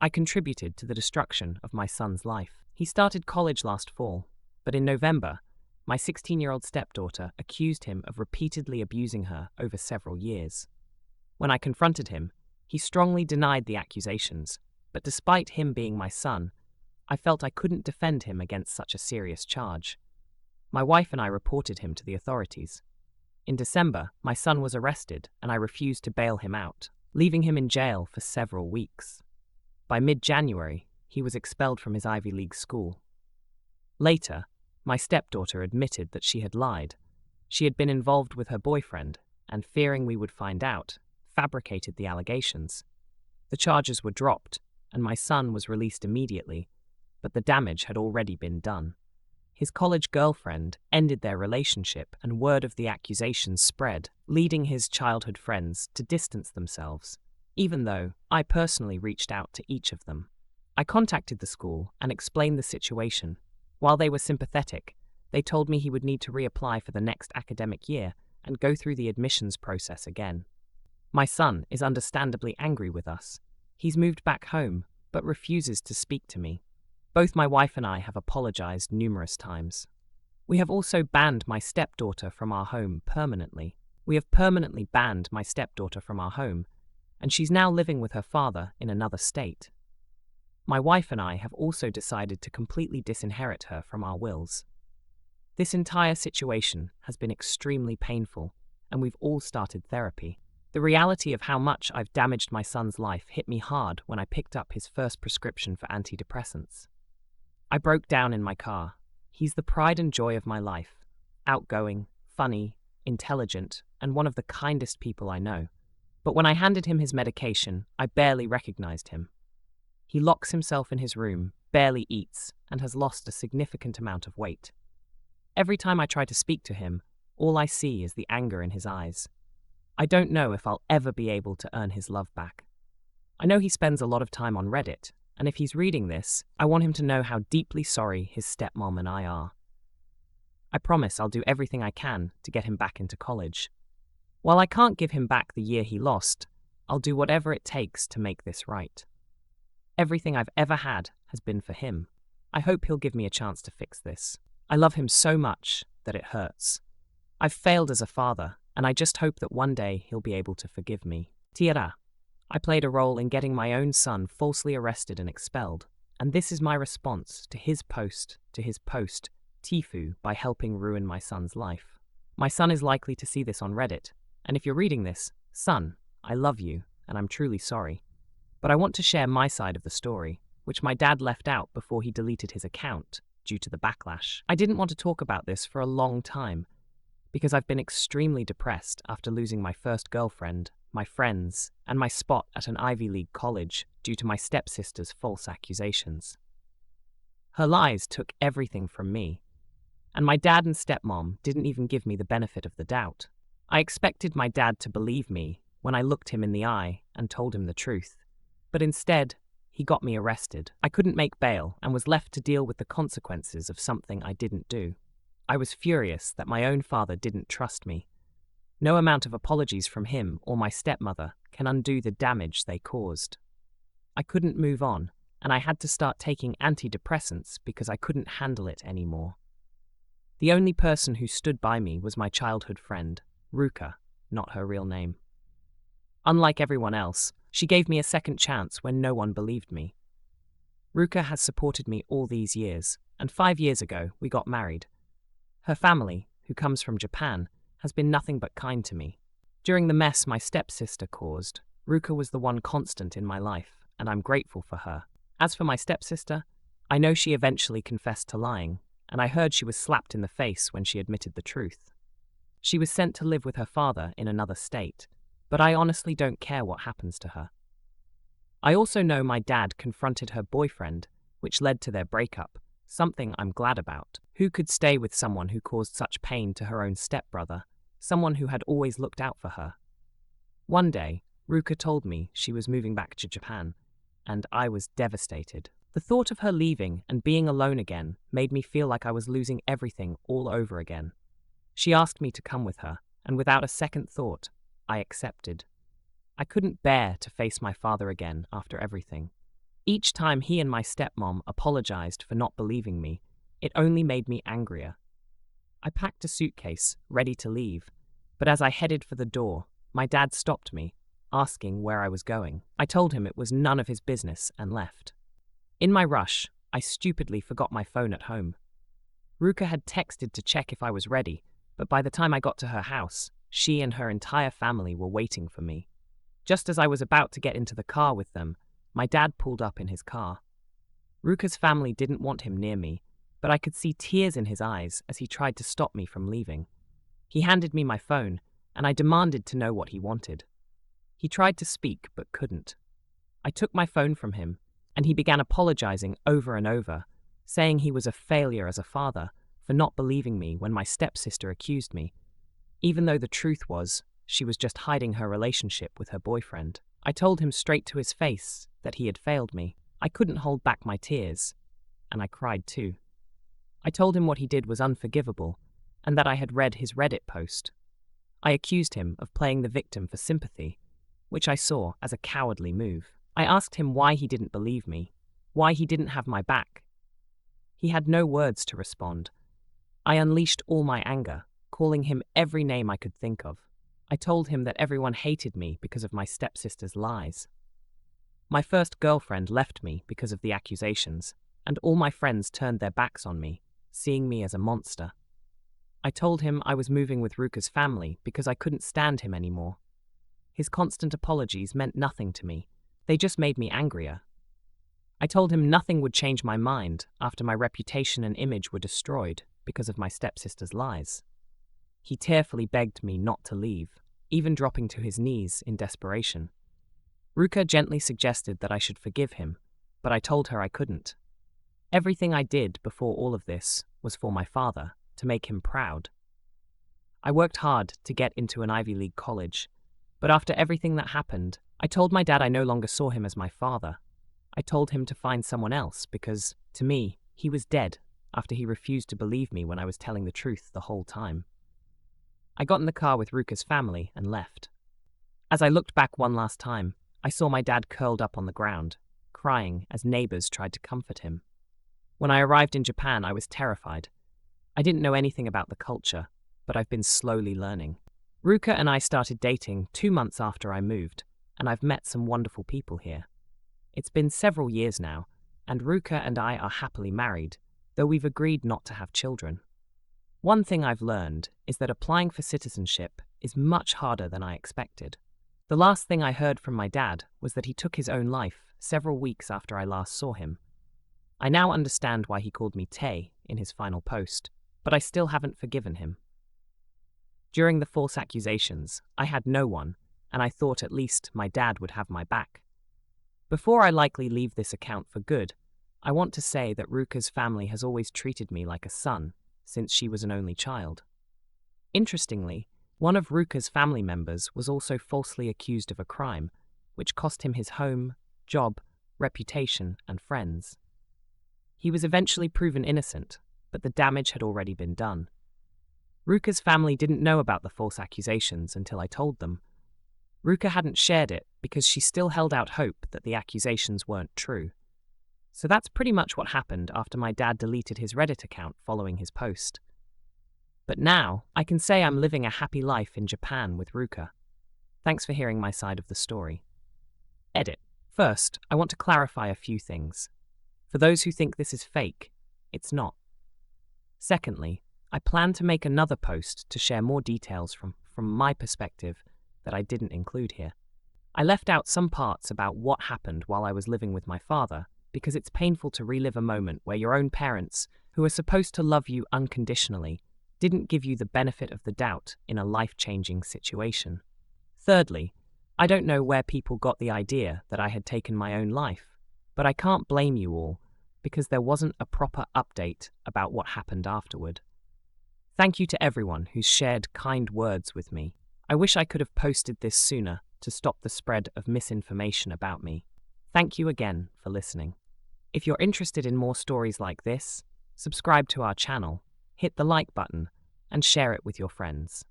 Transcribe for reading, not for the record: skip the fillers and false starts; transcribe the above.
I contributed to the destruction of my son's life. He started college last fall, but in November, my 16-year-old stepdaughter accused him of repeatedly abusing her over several years. When I confronted him, he strongly denied the accusations, but despite him being my son, I felt I couldn't defend him against such a serious charge. My wife and I reported him to the authorities. In December, my son was arrested and I refused to bail him out, leaving him in jail for several weeks. By mid-January, he was expelled from his Ivy League school. Later, my stepdaughter admitted that she had lied. She had been involved with her boyfriend and, fearing we would find out, fabricated the allegations. The charges were dropped and my son was released immediately, but the damage had already been done. His college girlfriend ended their relationship and word of the accusations spread, leading his childhood friends to distance themselves, even though I personally reached out to each of them. I contacted the school and explained the situation. While they were sympathetic, they told me he would need to reapply for the next academic year and go through the admissions process again. My son is understandably angry with us. He's moved back home, but refuses to speak to me. Both my wife and I have apologized numerous times. We have also banned my stepdaughter from our home permanently. We have permanently banned my stepdaughter from our home, and she's now living with her father in another state. My wife and I have also decided to completely disinherit her from our wills. This entire situation has been extremely painful, and we've all started therapy. The reality of how much I've damaged my son's life hit me hard when I picked up his first prescription for antidepressants. I broke down in my car. He's the pride and joy of my life. Outgoing, funny, intelligent, and one of the kindest people I know. But when I handed him his medication, I barely recognized him. He locks himself in his room, barely eats, and has lost a significant amount of weight. Every time I try to speak to him, all I see is the anger in his eyes. I don't know if I'll ever be able to earn his love back. I know he spends a lot of time on Reddit, and if he's reading this, I want him to know how deeply sorry his stepmom and I are. I promise I'll do everything I can to get him back into college. While I can't give him back the year he lost, I'll do whatever it takes to make this right. Everything I've ever had has been for him. I hope he'll give me a chance to fix this. I love him so much that it hurts. I've failed as a father, and I just hope that one day he'll be able to forgive me. Tira. I played a role in getting my own son falsely arrested and expelled, and this is my response to his post, TIFU, by helping ruin my son's life. My son is likely to see this on Reddit, and if you're reading this, son, I love you, and I'm truly sorry. But I want to share my side of the story, which my dad left out before he deleted his account due to the backlash. I didn't want to talk about this for a long time, because I've been extremely depressed after losing my first girlfriend, my friends, and my spot at an Ivy League college due to my stepsister's false accusations. Her lies took everything from me, and my dad and stepmom didn't even give me the benefit of the doubt. I expected my dad to believe me when I looked him in the eye and told him the truth, but instead, he got me arrested. I couldn't make bail and was left to deal with the consequences of something I didn't do. I was furious that my own father didn't trust me. No amount of apologies from him or my stepmother can undo the damage they caused. I couldn't move on, and I had to start taking antidepressants because I couldn't handle it anymore. The only person who stood by me was my childhood friend, Ruka, not her real name. Unlike everyone else, she gave me a second chance when no one believed me. Ruka has supported me all these years, and 5 years ago we got married. Her family, who comes from Japan, has been nothing but kind to me. During the mess my stepsister caused, Ruka was the one constant in my life, and I'm grateful for her. As for my stepsister, I know she eventually confessed to lying, and I heard she was slapped in the face when she admitted the truth. She was sent to live with her father in another state, but I honestly don't care what happens to her. I also know my dad confronted her boyfriend, which led to their breakup, something I'm glad about. Who could stay with someone who caused such pain to her own stepbrother, someone who had always looked out for her? One day, Ruka told me she was moving back to Japan, and I was devastated. The thought of her leaving and being alone again made me feel like I was losing everything all over again. She asked me to come with her, and without a second thought, I accepted. I couldn't bear to face my father again after everything. Each time he and my stepmom apologized for not believing me, it only made me angrier. I packed a suitcase, ready to leave, but as I headed for the door, my dad stopped me, asking where I was going. I told him it was none of his business and left. In my rush, I stupidly forgot my phone at home. Ruka had texted to check if I was ready, but by the time I got to her house, she and her entire family were waiting for me. Just as I was about to get into the car with them, my dad pulled up in his car. Ruka's family didn't want him near me, but I could see tears in his eyes as he tried to stop me from leaving. He handed me my phone, and I demanded to know what he wanted. He tried to speak, but couldn't. I took my phone from him, and he began apologizing over and over, saying he was a failure as a father for not believing me when my stepsister accused me, even though the truth was she was just hiding her relationship with her boyfriend. I told him straight to his face that he had failed me. I couldn't hold back my tears, and I cried too. I told him what he did was unforgivable, and that I had read his Reddit post. I accused him of playing the victim for sympathy, which I saw as a cowardly move. I asked him why he didn't believe me, why he didn't have my back. He had no words to respond. I unleashed all my anger, calling him every name I could think of. I told him that everyone hated me because of my stepsister's lies. My first girlfriend left me because of the accusations, and all my friends turned their backs on me, seeing me as a monster. I told him I was moving with Ruka's family because I couldn't stand him anymore. His constant apologies meant nothing to me. They just made me angrier. I told him nothing would change my mind after my reputation and image were destroyed because of my stepsister's lies. He tearfully begged me not to leave, even dropping to his knees in desperation. Ruka gently suggested that I should forgive him, but I told her I couldn't. Everything I did before all of this was for my father, to make him proud. I worked hard to get into an Ivy League college, but after everything that happened, I told my dad I no longer saw him as my father. I told him to find someone else because, to me, he was dead after he refused to believe me when I was telling the truth the whole time. I got in the car with Ruka's family and left. As I looked back one last time, I saw my dad curled up on the ground, crying as neighbors tried to comfort him. When I arrived in Japan, I was terrified. I didn't know anything about the culture, but I've been slowly learning. Ruka and I started dating 2 months after I moved, and I've met some wonderful people here. It's been several years now, and Ruka and I are happily married, though we've agreed not to have children. One thing I've learned is that applying for citizenship is much harder than I expected. The last thing I heard from my dad was that he took his own life several weeks after I last saw him. I now understand why he called me Tay in his final post, but I still haven't forgiven him. During the false accusations, I had no one, and I thought at least my dad would have my back. Before I likely leave this account for good, I want to say that Ruka's family has always treated me like a son, since she was an only child. Interestingly, one of Ruka's family members was also falsely accused of a crime, which cost him his home, job, reputation, and friends. He was eventually proven innocent, but the damage had already been done. Ruka's family didn't know about the false accusations until I told them. Ruka hadn't shared it because she still held out hope that the accusations weren't true. So that's pretty much what happened after my dad deleted his Reddit account following his post. But now, I can say I'm living a happy life in Japan with Ruka. Thanks for hearing my side of the story. Edit. First, I want to clarify a few things. For those who think this is fake, it's not. Secondly, I plan to make another post to share more details from my perspective that I didn't include here. I left out some parts about what happened while I was living with my father because it's painful to relive a moment where your own parents, who are supposed to love you unconditionally, didn't give you the benefit of the doubt in a life-changing situation. Thirdly, I don't know where people got the idea that I had taken my own life, but I can't blame you all because there wasn't a proper update about what happened afterward. Thank you to everyone who's shared kind words with me. I wish I could have posted this sooner to stop the spread of misinformation about me. Thank you again for listening. If you're interested in more stories like this, subscribe to our channel, hit the like button, and share it with your friends.